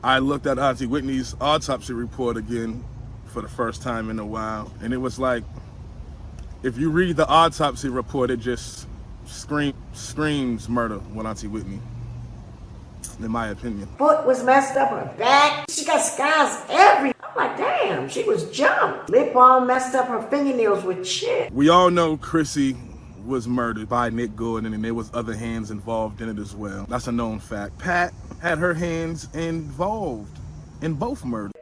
I looked at Auntie Whitney's autopsy report again for the first time in a while, and it was like, if you read the autopsy report, it just screams murder with Auntie Whitney, in my opinion. Foot was messed up, her back, she got scars everywhere. I'm like, damn, she was jumped. Lip all messed up, her fingernails were chipped. We all know Chrissy was murdered by Nick Gordon, and there was other hands involved in it as well. That's a known fact. Pat had her hands involved in both murders.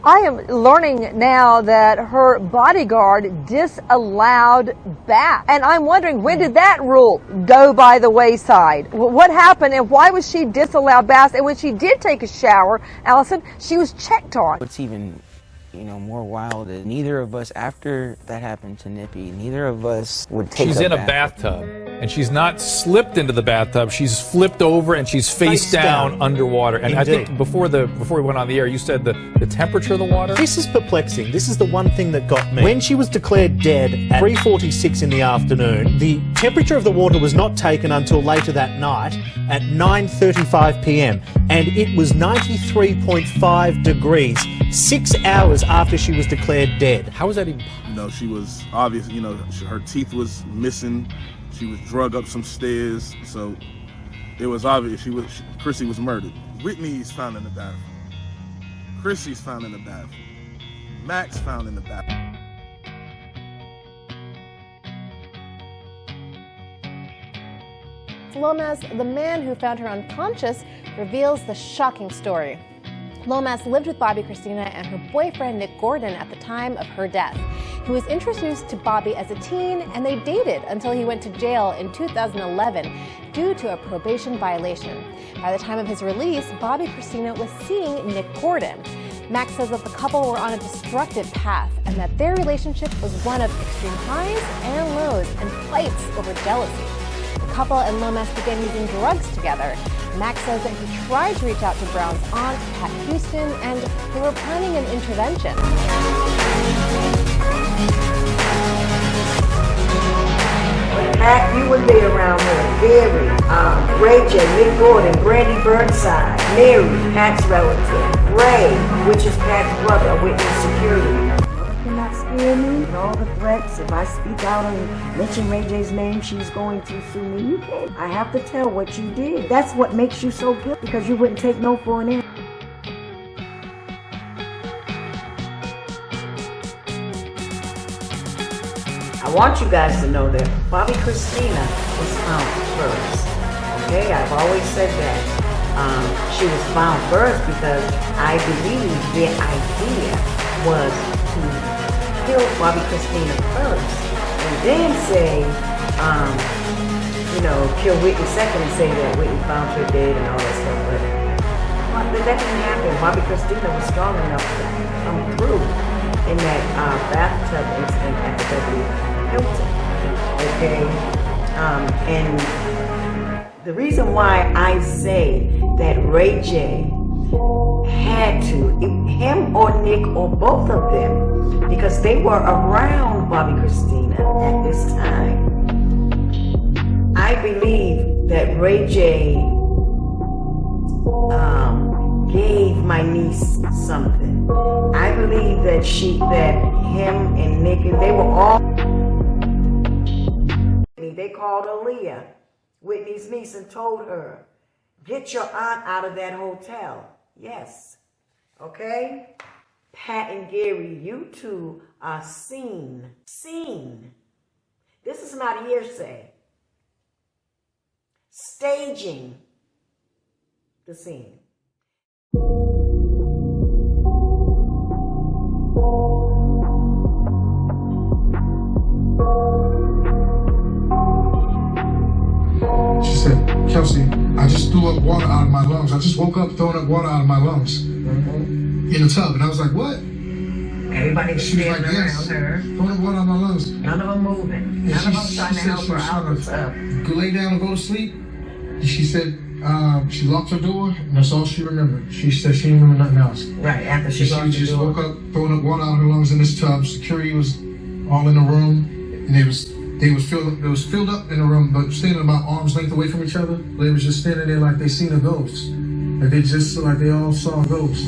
I am learning now that her bodyguard disallowed baths. And I'm wondering, when did that rule go by the wayside? What happened, and why was she disallowed baths? And when she did take a shower, Allison, she was checked on. What's even, more wild is neither of us, after that happened to Nippy, neither of us would take She's in a bathtub, and she's not slipped into the bathtub. She's flipped over, and she's face down underwater. And I think before we went on the air, you said the temperature of the water? This is perplexing. This is the one thing that got me. When she was declared dead at 3:46 in the afternoon, the temperature of the water was not taken until later that night at 9:35 p.m. and it was 93.5 degrees 6 hours after she was declared dead. How was that even possible? She was obvious, her teeth was missing. She was drug up some stairs, so it was obvious Chrissy was murdered. Whitney's found in the bathroom. Chrissy's found in the bathroom. Max found in the bathroom. Lomas, the man who found her unconscious, reveals the shocking story. Lomas lived with Bobbi Kristina and her boyfriend Nick Gordon at the time of her death. He was introduced to Bobbi as a teen, and they dated until he went to jail in 2011 due to a probation violation. By the time of his release, Bobbi Kristina was seeing Nick Gordon. Max says that the couple were on a destructive path and that their relationship was one of extreme highs and lows and fights over jealousy. The couple and Lomas began using drugs together. Max says that he tried to reach out to Brown's aunt, Pat Hoston, and they were planning an intervention. Pat, you would be around her. Gary, Ray J, Nick Gordon, Brandy Burnside, Mary, Pat's relative, Ray, which is Pat's brother, Whitney's security. You're not scaring me with all the threats. If I speak out and mention Ray J's name, she's going to sue me. You can't. I have to tell what you did. That's what makes you so good, because you wouldn't take no for an answer. I want you guys to know that Bobbi Kristina was found first. Okay, I've always said that. She was found first because I believe their idea was to kill Bobbi Kristina first, and then say, kill Whitney second and say that Whitney found her dead and all that stuff. But that didn't happen. Bobbi Kristina was strong enough to come through in that bathtub incident at the W. Hilton. Okay, and the reason why I say that Ray J had to, him or Nick or both of them, because they were around Bobbi Kristina at this time. I believe that Ray J gave my niece something. I believe that him and Nick, and they were all. They called Aaliyah, Whitney's niece, and told her, get your aunt out of that hotel. Yes. Okay? Pat and Gary, you two are seen. Seen. This is not hearsay. Staging the scene. She said, Kelsey, I just threw up water out of my lungs. I just woke up throwing up water out of my lungs in the tub. And I was like, what? Everybody was standing around her. Throwing up water out of my lungs. None of them moving. None of them trying to help her out of the tub. Go lay down and go to sleep. She said she locked her door, and that's all she remembered. She said she didn't remember nothing else. Right, after she locked the door. She just woke up throwing up water out of her lungs in this tub. Security was all in the room, and they was They was filled up in the room, but standing about arm's length away from each other. They was just standing there like they seen a ghost. Like they all saw a ghost.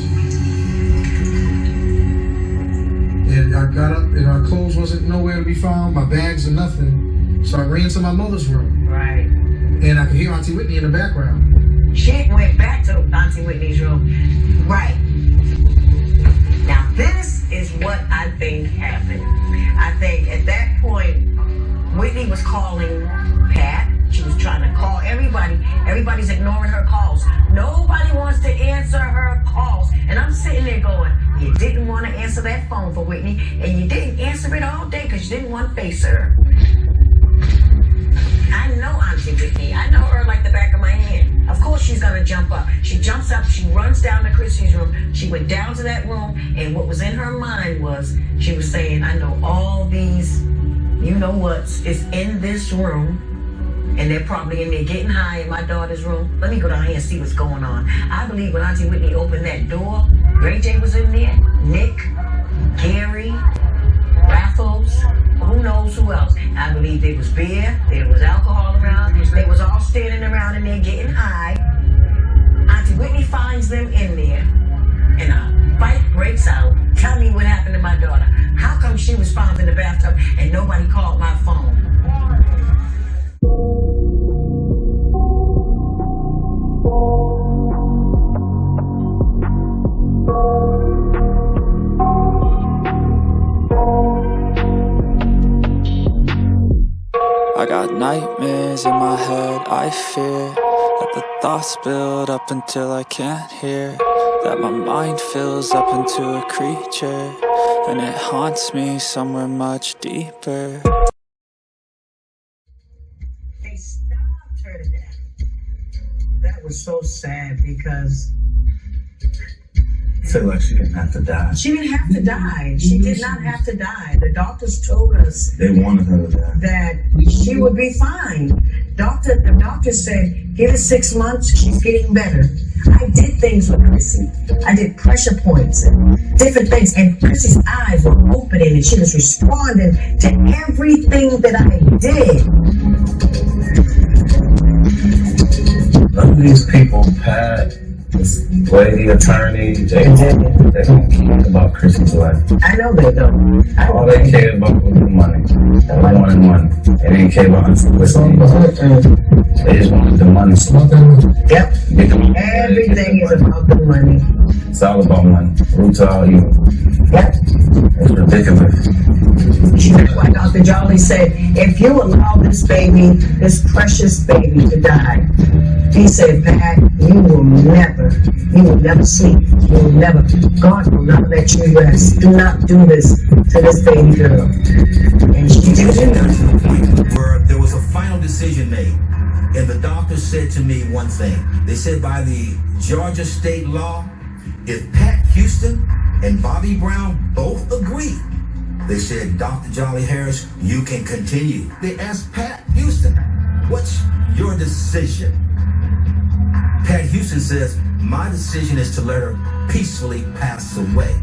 And I got up and our clothes wasn't nowhere to be found, my bags or nothing. So I ran to my mother's room. Right. And I could hear Auntie Whitney in the background. She went back to Auntie Whitney's room. Right. Now this is what I think happened. I think at that point, Whitney was calling Pat. She was trying to call everybody. Everybody's ignoring her calls. Nobody wants to answer her calls. And I'm sitting there going, you didn't want to answer that phone for Whitney, and you didn't answer it all day because you didn't want to face her. I know Auntie Whitney. I know her like the back of my hand. Of course she's going to jump up. She jumps up. She runs down to Chrissy's room. She went down to that room, and what was in her mind was she was saying, I know all these, you know what's is in this room, and they're probably in there getting high in my daughter's room. Let me go down here and see what's going on. I believe when Auntie Whitney opened that door, Ray J was in there, Nick, Gary, Raffles, who knows who else. I believe there was beer, there was alcohol around, they was all standing around in there getting high. Auntie Whitney finds them in there, and a fight breaks out. Tell me what happened to my daughter. How come she was found in the bathtub and nobody called my phone? I got nightmares in my head, I fear that the thoughts build up until I can't hear, that my mind fills up into a creature, and it haunts me somewhere much deeper. They stabbed her to death. That was so sad because I feel like she didn't have to die. she didn't have to die. She did not have to die. The doctors told us They wanted her to die. that she would be fine. The doctor said, give it 6 months, she's getting better. I did things with Chrissy. I did pressure points and different things, and Chrissy's eyes were opening and she was responding to everything that I did. None of these people, Pat, this lady attorney, they don't care about Chrissy's life. I know they don't. All they cared about was the money. They wanted money. They didn't care about Whitney. They just wanted the money. Yep. Get the money. Everything is about the money. It's all about money. Roots all evil. Yep. It's ridiculous. Like Dr. Jolly said, if you allow this baby, this precious baby to die, he said, Pat, you will never sleep. You will never, God will not let you rest. Do not do this to this baby girl. And she did it. Where there was a final decision made, and the doctor said to me one thing. They said by the Georgia state law, if Pat Houston and Bobbi Brown both agree, they said, Dr. Jolly Harris, you can continue. They asked Pat Houston, what's your decision? Pat Houston says, my decision is to let her peacefully pass away.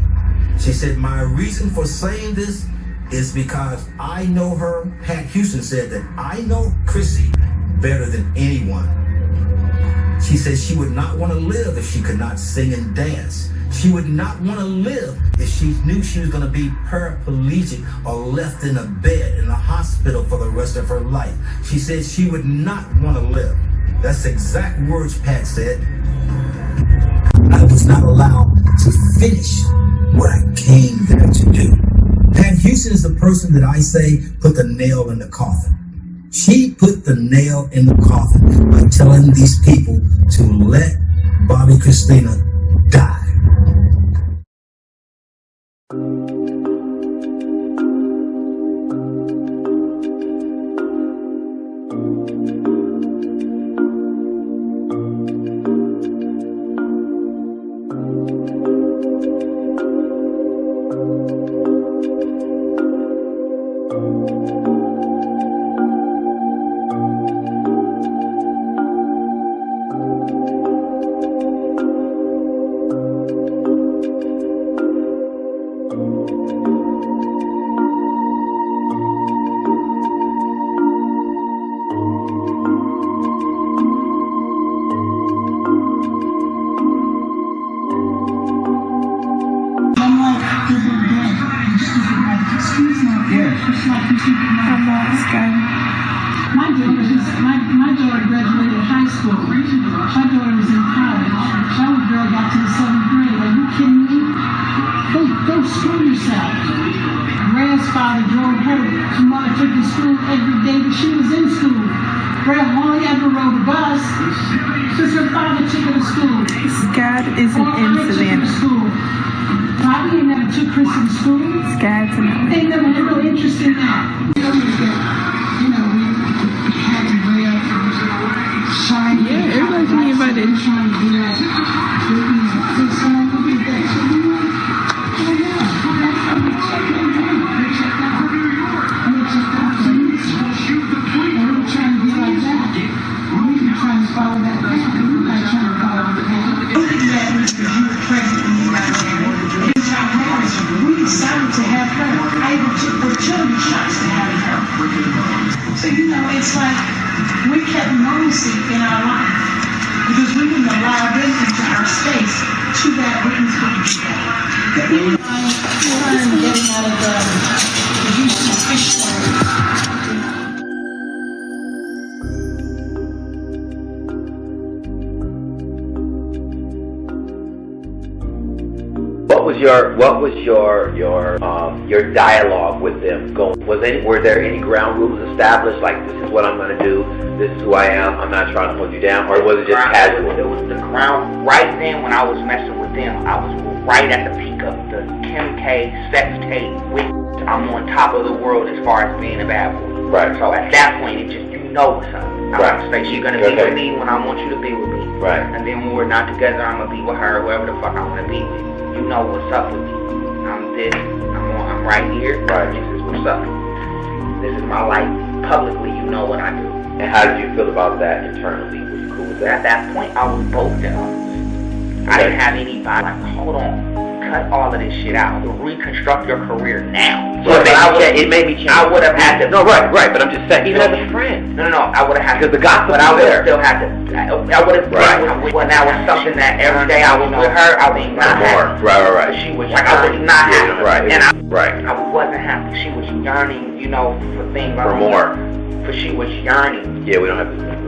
She said, my reason for saying this is because I know her. Pat Houston said that I know Chrissy better than anyone. She said she would not want to live if she could not sing and dance. She would not want to live if she knew she was going to be paraplegic or left in a bed in a hospital for the rest of her life. She said she would not want to live. That's the exact words Pat said. I was not allowed to finish what I came there to do. Pat Houston is the person that I say put the nail in the coffin. She put the nail in the coffin by telling these people to let Bobbi Kristina die. like you see my daughter graduated high school. My daughter was in college. My girl got to the 7th grade. Are you kidding me? Go school yourself. Gran's father drove her mother took to school every day that she was in school. Gran only ever rode a bus because her father took her to school. Scott isn't in Savannah. Bobby never took Chris to school. Scott's in LA. They never had no interest in that. We had to wear shiny. Yeah, everybody's being invited. So, it's like we kept normalcy in our life because we didn't allow them into our space. Too bad Whitney's going to do that. I'm getting out of the Houston fish story. What was your dialogue with them going? Were there any ground rules established, like this is what I'm going to do, this is who I am, I'm not trying to hold you down, or was it just casual? It was the ground. Right then when I was messing with them, I was right at the peak of the Kim K sex tape. I'm on top of the world as far as being a bad boy. Right. So at that point, it just, you know what's up. I'm going to say you're going to be with me when I want you to be with me. Right. And then when we're not together, I'm going to be with her, whoever the fuck I want to be with. You know what's up with me. I'm this. I'm right here. Right. This is what's up. This is my life. Publicly, you know what I do. And how did you feel about that internally? Was you cool with that? At that point, I was both down. I didn't have anybody like, hold on, cut all of this shit out. Reconstruct your career now. So it made me change. I would have had to. No, right, but I'm just saying, even as a friend. No, I would have had to. Because the gossip but I would there. have still had to. I would have. Right. When that was something that every day I was with her, I was not happy. Right. She was like, I was not happy. Right. And I wasn't happy. She was yearning, for things. For more. For she was yearning. Yeah, we don't have to.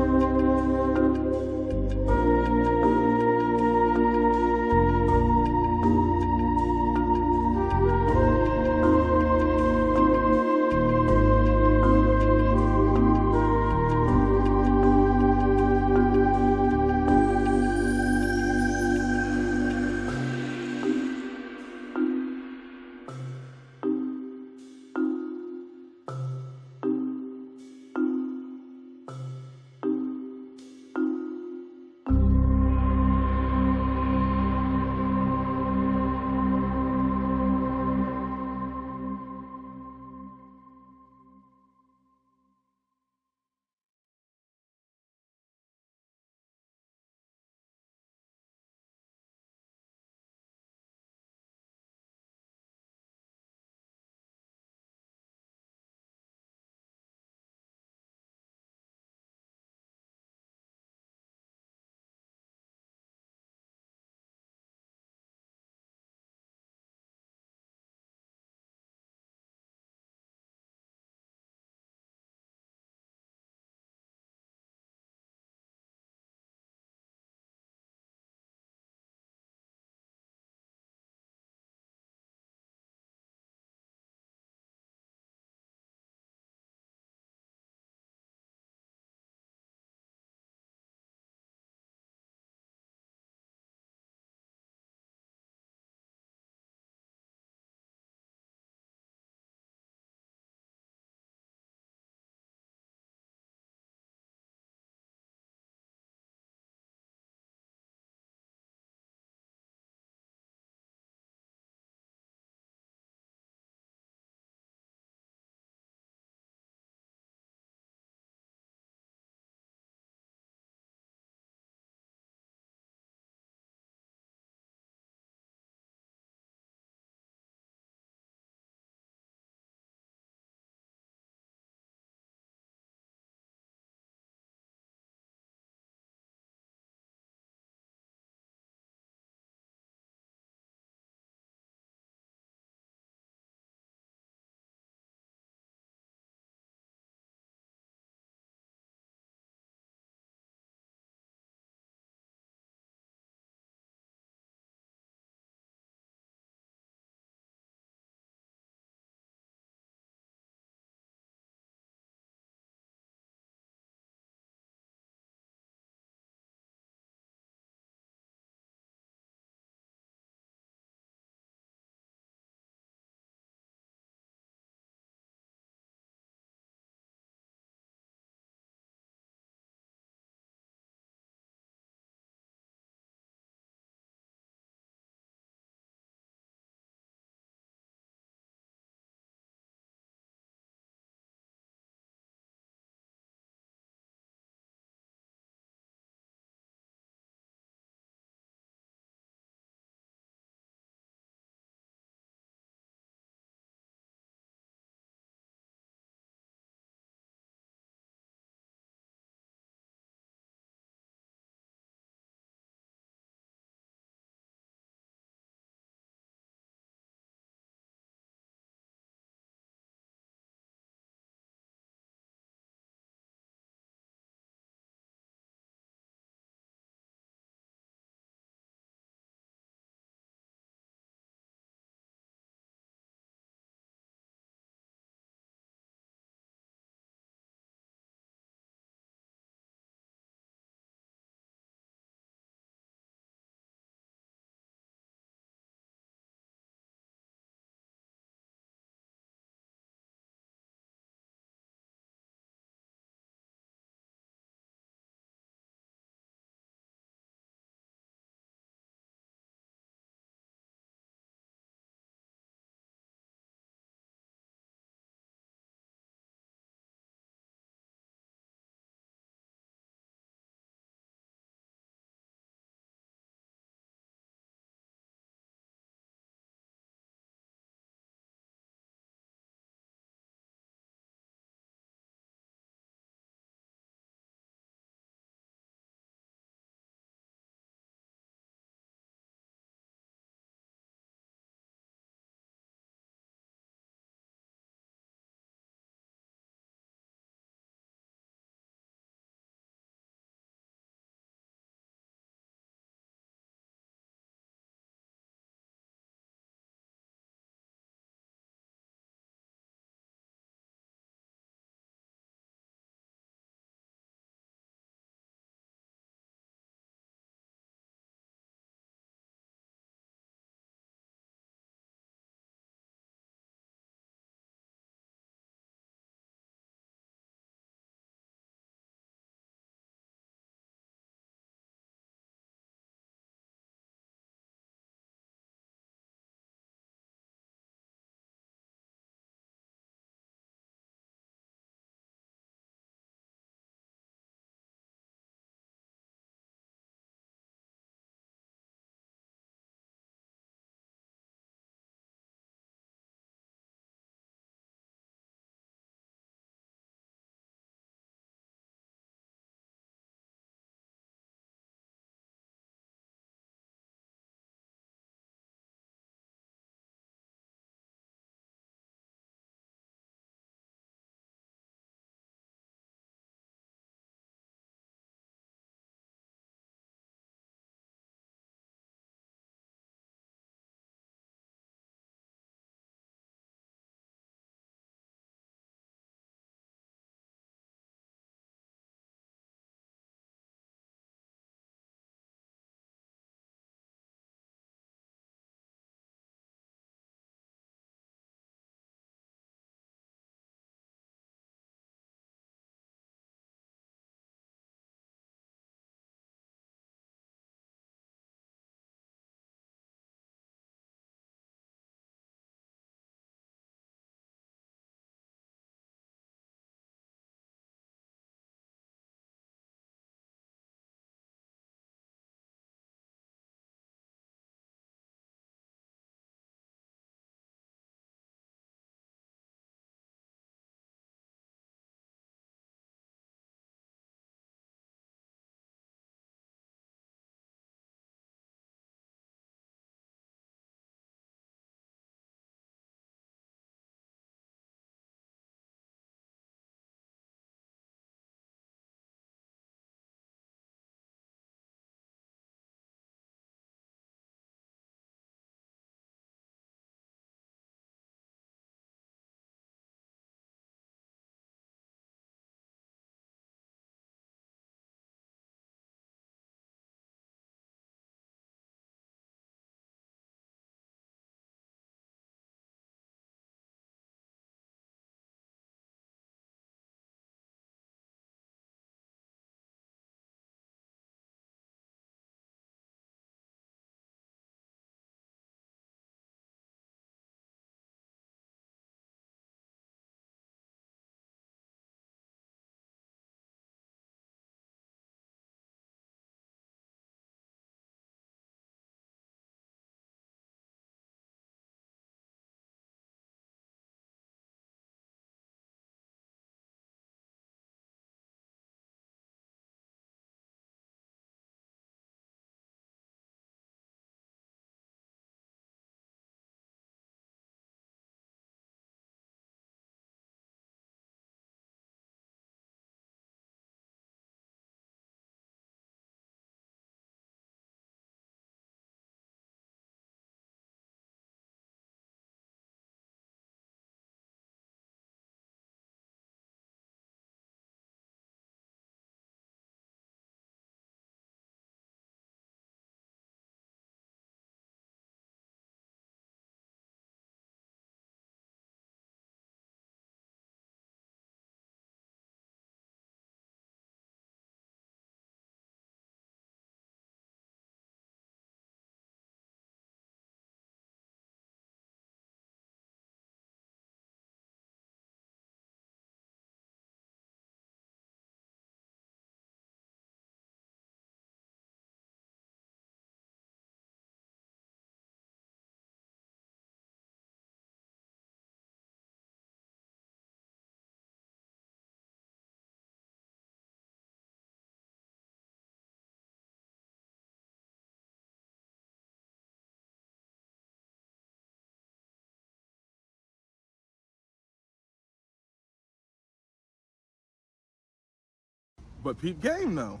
But peep game though.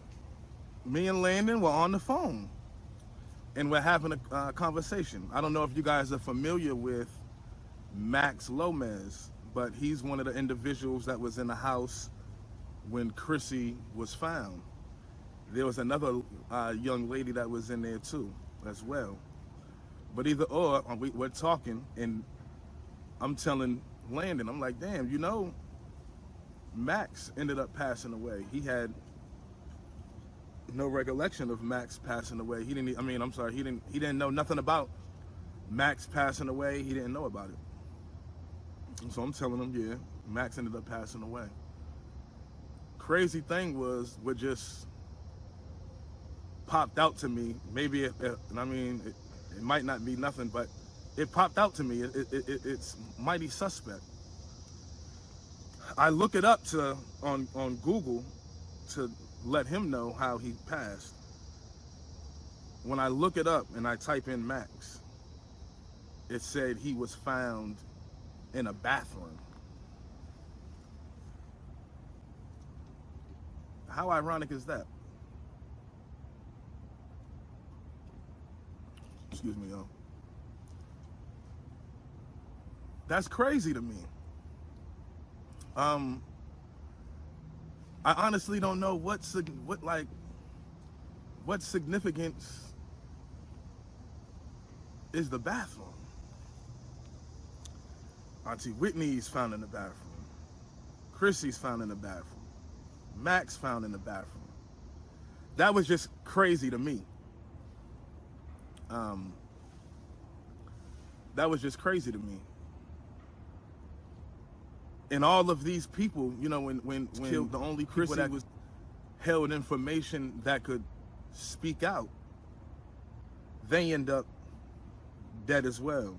Me and Landon were on the phone and we're having a conversation. I don't know if you guys are familiar with Max Lomez, but he's one of the individuals that was in the house when Chrissy was found. There was another young lady that was in there too, as well. But either or, we're talking, and I'm telling Landon, I'm like, damn, you know, Max ended up passing away. He had no recollection of Max passing away. He didn't, I mean, I'm sorry, he didn't know nothing about Max passing away. He didn't know about it. And so I'm telling him, yeah, Max ended up passing away. Crazy thing was, what just popped out to me, maybe, and I mean, it might not be nothing, but it popped out to me. It's mighty suspect. I look it up on Google to let him know how he passed. When I look it up and I type in Max, it said he was found in a bathroom. How ironic is that? Excuse me, y'all. That's crazy to me. I honestly don't know what significance is the bathroom. Auntie Whitney's found in the bathroom. Chrissy's found in the bathroom. Max found in the bathroom. That was just crazy to me. That was just crazy to me. And all of these people, you know, when killed, the only people that was held information that could speak out, they end up dead as well,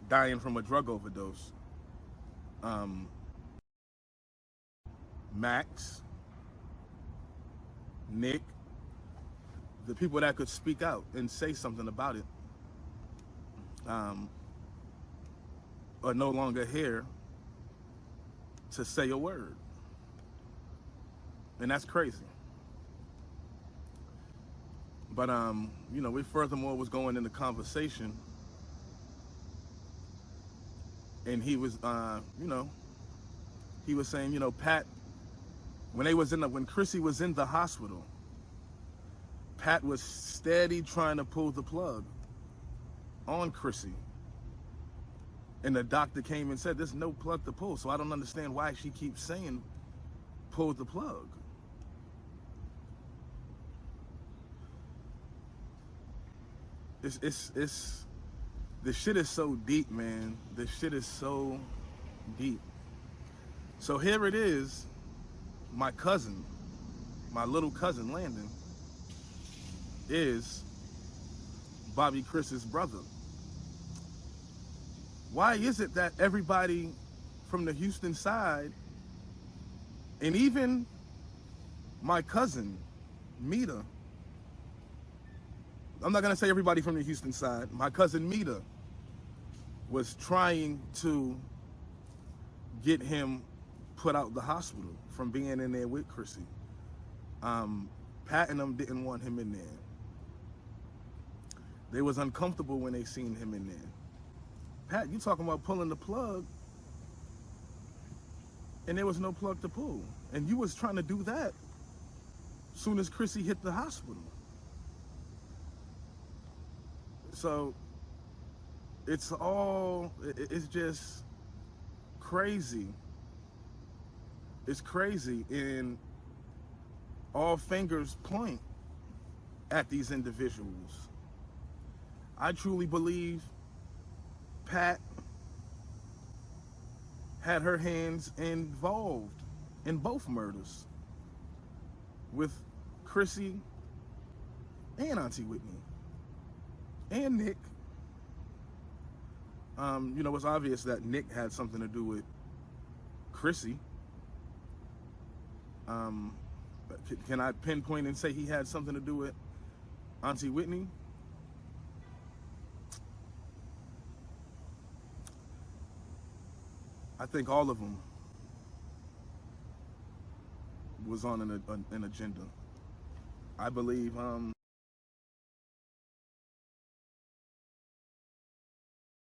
dying from a drug overdose. Max, Nick, the people that could speak out and say something about it, are no longer here to say a word. And that's crazy. But you know, we furthermore was going into conversation, and he was you know, he was saying, you know, Pat, when Chrissy was in the hospital, Pat was steady trying to pull the plug on Chrissy. And the doctor came and said, there's no plug to pull. So I don't understand why she keeps saying, pull the plug. This shit is so deep, man. This shit is so deep. So here it is, my cousin, my little cousin Landon, is Bobbi Chris's brother. Why is it that everybody from the Houston side, and even my cousin, Mita, I'm not gonna say everybody from the Houston side, my cousin Mita was trying to get him put out the hospital from being in there with Chrissy. Pat and them didn't want him in there. They was uncomfortable when they seen him in there. Pat, you talking about pulling the plug, and there was no plug to pull. And you was trying to do that as soon as Chrissy hit the hospital. So it's just crazy. It's crazy, and all fingers point at these individuals. I truly believe Pat had her hands involved in both murders with Chrissy and Auntie Whitney and Nick. You know, it's obvious that Nick had something to do with Chrissy. Can I pinpoint and say he had something to do with Auntie Whitney? I think all of them was on an agenda. I believe